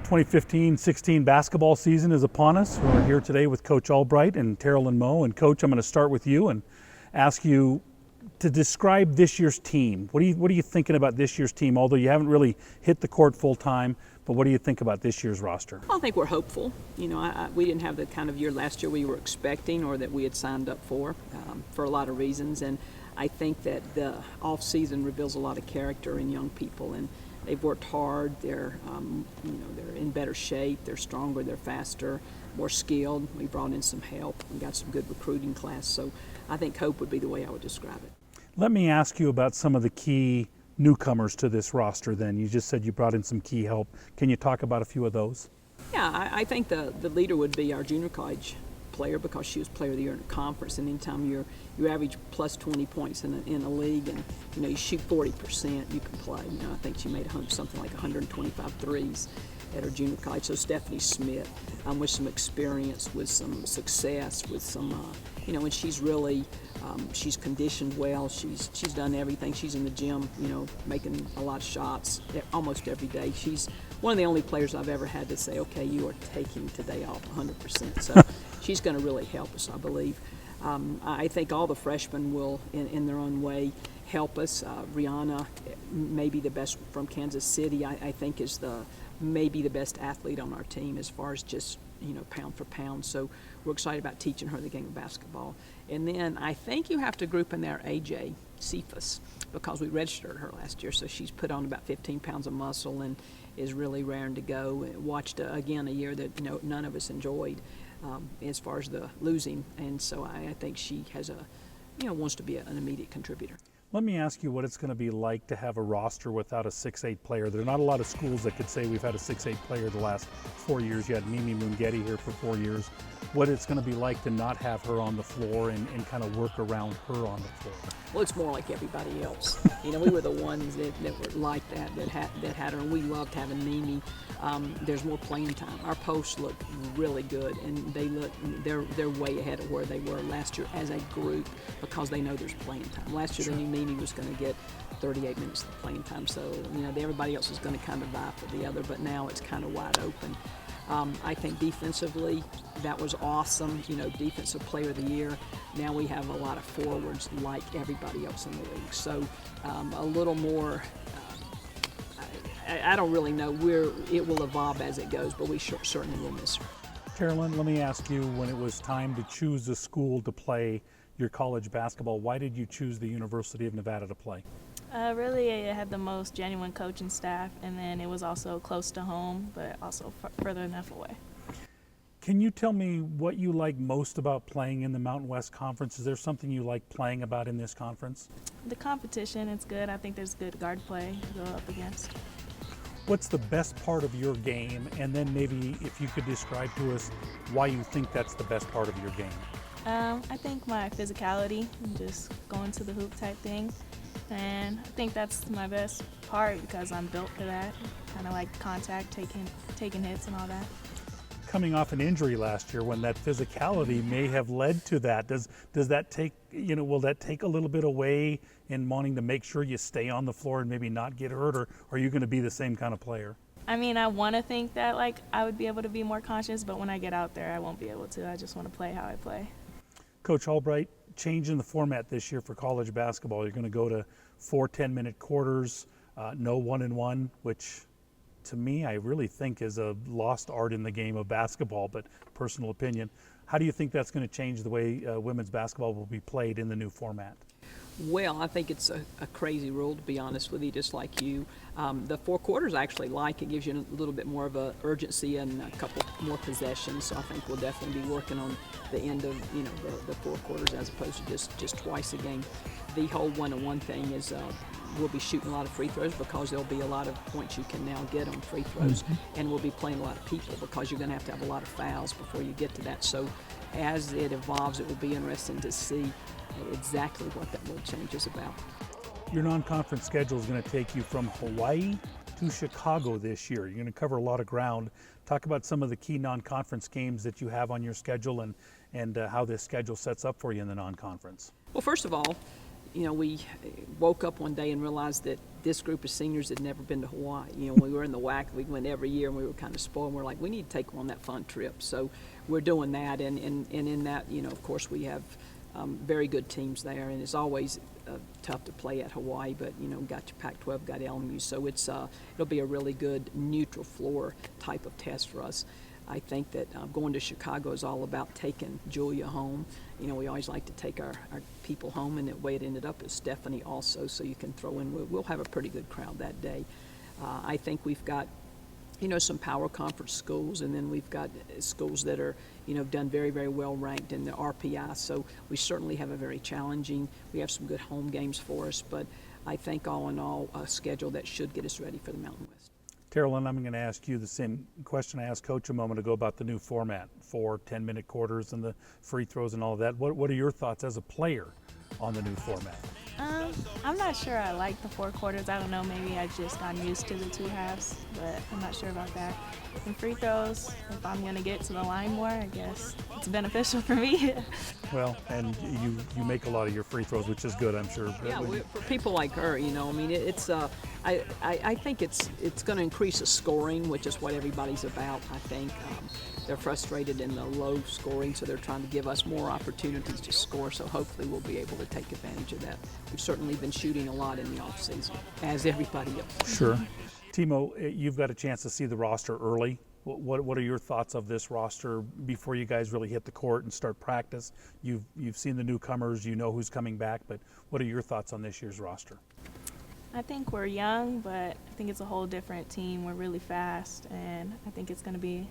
2015-16 basketball season is upon us. We're here today with Coach Albright and T Moe. And Coach, I'm going to start with you and ask you to describe this year's team. What are you thinking about this year's team? Although you haven't really hit the court full time, but what do you think about this year's roster? I think we're hopeful. You know, we didn't have the kind of year last year we were expecting or that we had signed up for a lot of reasons. And I think that the off season reveals a lot of character in young people, and they've worked hard. They're they're in better shape. They're stronger. They're faster, more skilled. We brought in some help. We got some good recruiting class. So I think hope would be the way I would describe it. Let me ask you about some of the key newcomers to this roster then. You just said you brought in some key help. Can you talk about a few of those? Yeah, I think the leader would be our junior college player, because she was player of the year in the conference, and anytime you average plus 20 points in a league, and you shoot 40%, you can play. I think she made something like 125 threes at her junior college. So Stephanie Smith, with some experience, with some success, with some and she's really she's conditioned well. She's done everything. She's in the gym, making a lot of shots almost every day. She's one of the only players I've ever had to say, okay, you are taking today off 100%. So she's going to really help us, I believe. I think all the freshmen will, in their own way, help us. Rihanna, maybe the best from Kansas City, I think is maybe the best athlete on our team as far as just pound for pound. So we're excited about teaching her the game of basketball. And then I think you have to group in there AJ Cephas, because we registered her last year, so she's put on about 15 pounds of muscle and is really raring to go. Watched again a year that none of us enjoyed as far as the losing, and so I think she has wants to be an immediate contributor. Let me ask you what it's going to be like to have a roster without a 6'8" player. There are not a lot of schools that could say we've had a 6'8" player the last 4 years. You had Mimi Mungeti here for 4 years. What it's going to be like to not have her on the floor and kind of work around her on the floor. Well, it's more like everybody else. We were the ones that were like that had her, and we loved having Mimi. There's more playing time. Our posts look really good, and they're way ahead of where they were last year as a group, because they know there's playing time. Last year, They knew Mimi was going to get 38 minutes of playing time, so everybody else is going to kind of vie for the other, but now it's kind of wide open. I think defensively, that was awesome. Defensive player of the year. Now we have a lot of forwards like everybody else in the league. So a little more. I don't really know where it will evolve as it goes, but we certainly will miss her. Carolyn, let me ask you, when it was time to choose a school to play your college basketball, why did you choose the University of Nevada to play? Really, it had the most genuine coaching staff, and then it was also close to home, but also further enough away. Can you tell me what you like most about playing in the Mountain West Conference? Is there something you like playing about in this conference? The competition, it's good. I think there's good guard play to go up against. What's the best part of your game? And then maybe if you could describe to us why you think that's the best part of your game. I think my physicality, and just going to the hoop type thing. And I think that's my best part, because I'm built for that. Kind of like contact, taking hits and all that. Coming off an injury last year, when that physicality may have led to that, does that take, will that take a little bit away in wanting to make sure you stay on the floor and maybe not get hurt, or are you going to be the same kind of player? I mean, I want to think that I would be able to be more conscious, but when I get out there, I won't be able to. I just want to play how I play. Coach Albright, changing the format this year for college basketball. You're going to go to 4 10-minute quarters, no 1-and-1, which to me I really think is a lost art in the game of basketball, but personal opinion. How do you think that's going to change the way women's basketball will be played in the new format? Well, I think it's a crazy rule, to be honest with you, just like you. The 4 quarters I actually like. It gives you a little bit more of a urgency and a couple more possessions. So I think we'll definitely be working on the end of the 4 quarters as opposed to just twice a game. The whole 1-on-1 thing is we'll be shooting a lot of free throws, because there'll be a lot of points you can now get on free throws, and we'll be playing a lot of people, because you're going to have a lot of fouls before you get to that. So as it evolves, it will be interesting to see exactly what that little change is about. Your non-conference schedule is going to take you from Hawaii to Chicago this year. You're going to cover a lot of ground. Talk about some of the key non-conference games that you have on your schedule, and how this schedule sets up for you in the non-conference. Well, first of all, we woke up one day and realized that this group of seniors had never been to Hawaii. You know, when we were in the WAC, we went every year, and we were kind of spoiled. And we're like, we need to take them on that fun trip. So we're doing that, and in that, you know, of course, we have very good teams there, and it's always tough to play at Hawaii, but you know, got your Pac-12, got LMU, so it'll be a really good neutral floor type of test for us. I think that going to Chicago is all about taking Julia home. You know, we always like to take our people home, and the way it ended up is Stephanie also, so you can throw in, we'll have a pretty good crowd that day. I think we've got, you know, some power conference schools, and then we've got schools that are, you know, done very, very well ranked in the RPI, so we certainly have a very challenging, we have some good home games for us, but I think all in all, a schedule that should get us ready for the Mountain West. Carolyn, I'm going to ask you the same question I asked Coach a moment ago about the new format, 4 10-minute quarters and the free throws and all of that. What are your thoughts as a player on the new format? I'm not sure I like the 4 quarters. I don't know, maybe I've just gotten used to the 2 halves, but I'm not sure about that. And free throws, if I'm going to get to the line more, I guess it's beneficial for me. Well, and you make a lot of your free throws, which is good, I'm sure. Yeah, for people like her, you know, I mean, I think it's going to increase the scoring, which is what everybody's about. I think they're frustrated in the low scoring, so they're trying to give us more opportunities to score. So hopefully we'll be able to take advantage of that. We've certainly been shooting a lot in the off season, as everybody else. Sure. T Moe, you've got a chance to see the roster early. What are your thoughts of this roster before you guys really hit the court and start practice? You've seen the newcomers, you know who's coming back, but what are your thoughts on this year's roster? I think we're young, but I think it's a whole different team. We're really fast, and I think it's going to be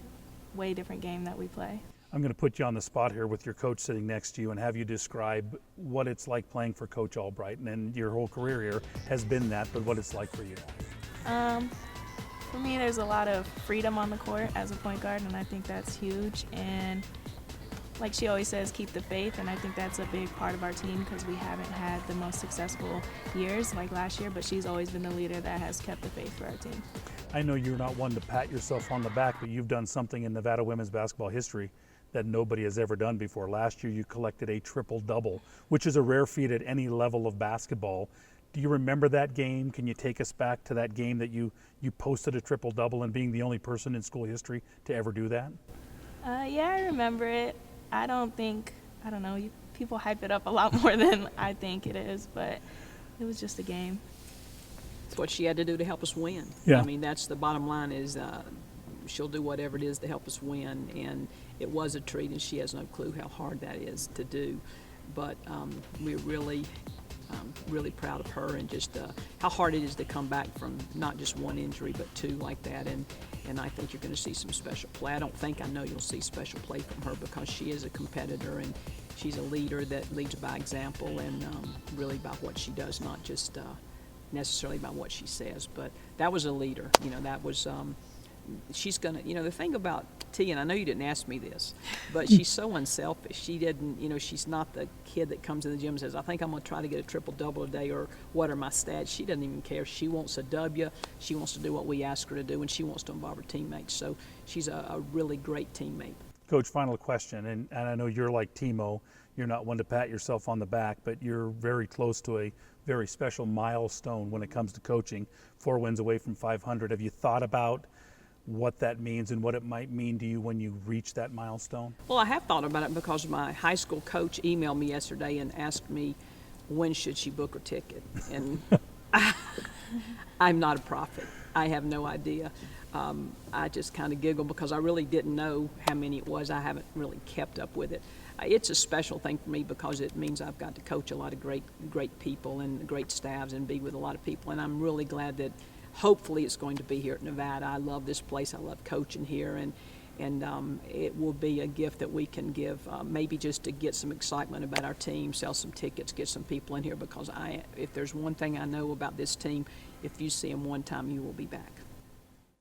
a way different game that we play. I'm going to put you on the spot here with your coach sitting next to you and have you describe what it's like playing for Coach Albright. And your whole career here has been that, but what it's like for you. For me, there's a lot of freedom on the court as a point guard, and I think that's huge. And like she always says, keep the faith, and I think that's a big part of our team because we haven't had the most successful years like last year, but she's always been the leader that has kept the faith for our team. I know you're not one to pat yourself on the back, but you've done something in Nevada women's basketball history that nobody has ever done before. Last year you collected a triple-double, which is a rare feat at any level of basketball. Do you remember that game? Can you take us back to that game that you posted a triple-double and being the only person in school history to ever do that? Yeah, I remember it. I don't know, people hype it up a lot more than I think it is, but it was just a game. It's what she had to do to help us win. Yeah. I mean, that's the bottom line is she'll do whatever it is to help us win, and it was a treat, and she has no clue how hard that is to do. But we're really proud of her and just how hard it is to come back from not just one injury but 2 like that, and I think you're going to see some special play. I know you'll see special play from her because she is a competitor and she's a leader that leads by example and really by what she does, not just necessarily by what she says. But that was a leader, you know, that was she's gonna, you know, the thing about T, and I know you didn't ask me this, but she's so unselfish. She didn't, you know, she's not the kid that comes in the gym and says, I think I'm gonna try to get a triple-double today, or what are my stats. She doesn't even care. She wants a W. She wants to do what we ask her to do, and she wants to involve her teammates. So she's a really great teammate. Coach, final question, and I know you're like T Moe. You're not one to pat yourself on the back, but you're very close to a very special milestone when it comes to coaching, 4 wins away from 500. Have you thought about what that means and what it might mean to you when you reach that milestone? Well, I have thought about it because my high school coach emailed me yesterday and asked me when should she book her ticket. And I'm not a prophet. I have no idea. I just kind of giggled because I really didn't know how many it was. I haven't really kept up with it. It's a special thing for me because it means I've got to coach a lot of great people and great staffs and be with a lot of people. And I'm really glad that hopefully it's going to be here at Nevada. I love this place. I love coaching here, and it will be a gift that we can give, maybe just to get some excitement about our team, sell some tickets, get some people in here, because if there's one thing I know about this team, if you see them one time, you will be back.